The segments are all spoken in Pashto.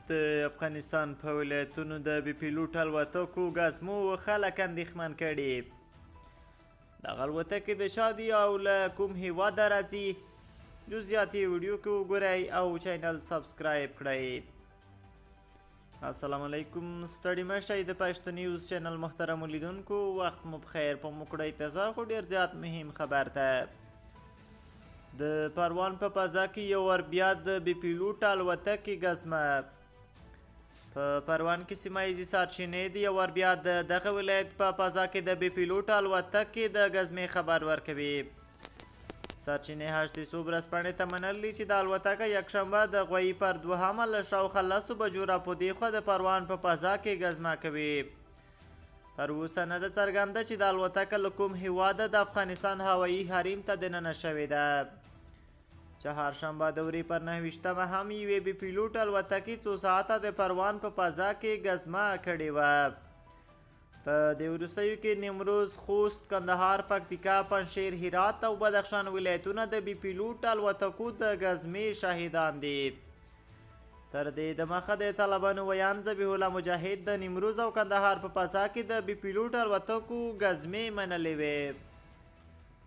د افغانستان په ولایتونو د بې پیلوټه الوتکو ګزمو خلک اندېښمن کړي. دغه الوتکې د چا دي او له کوم هیواده راځي؟ جزئیات یې ویډیو کې وګورئ او چینل سبسکرایب کړئ. السلام علیکم، ستړي مه شئ د پښتو نیوز چینل محترمو لیدونکو، وخت مو بخیر. په موږ کړئ تازه خو ډېر زیات مهم خبر ته. د پروان په فضا کې یو ور بیا د بې پیلوټه الوتکې ګزمه. په پروان کې سیمه ییزې سرچینې د یو ور بیا د دغه ولایت په فضا کې د بې پیلوټه الوتکې د ګزمې خبر ورکوي. سرچینې هشتې ورځپاڼې ته منلي چې د الوتکه یکشنبه د غویي پر 2 له شاوخوا 10 بجو راپودې خوا د پروان په فضا کې ګزمه کوي. تر اوسه نه ده څرګنده چې د الوتکه له کوم هیواده د افغانستان هوایي حریم ته دننه شوې ده. چهارشنبه د وري پر 29مه هم یوې بې پیلوټ الوتکې څو ساعته د پروان په فضا کې ګزمه کړې وه. په دې وروستیو کې نیمروز، خوست، کندهار، پکتیکا، پنجشیر، هرات او بدخشان ولایتونه د بې پیلوټ الوتکو د ګزمې شاهدان دي. تر دې دمخه د طالبانو ویان ذبیح الله مجاهد د نیمروز او کندهار په فضا کې د بې پیلوټ الوتکو ګزمې منلې وې.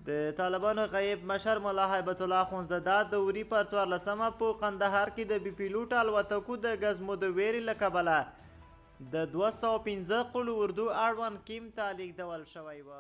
د طالبانو غیب مشر ملا هیبت الله اخونزاده د وري پر 14مه په قندهار کې د بې پیلوټ الوتکو د ګزمو د ویرې له کبله د 215 قلو اردو اړوند کیم ته لیږدول شوی و.